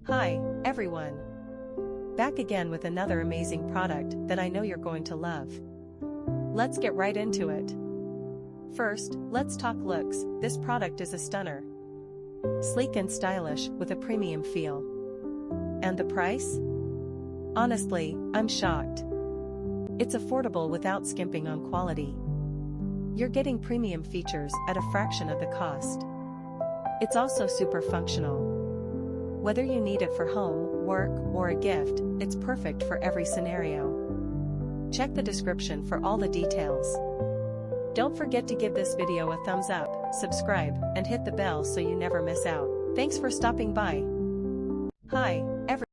Hi, everyone. Back again with another amazing product that I know you're going to love. Let's get right into it. First, let's talk looks. This product is a stunner. Sleek and stylish with a premium feel. And the price? Honestly, I'm shocked. It's affordable without skimping on quality. You're getting premium features at a fraction of the cost. It's also super functional. Whether you need it for home, work, or a gift, it's perfect for every scenario. Check the description for all the details. Don't forget to give this video a thumbs up, subscribe, and hit the bell so you never miss out. Thanks for stopping by. Hi.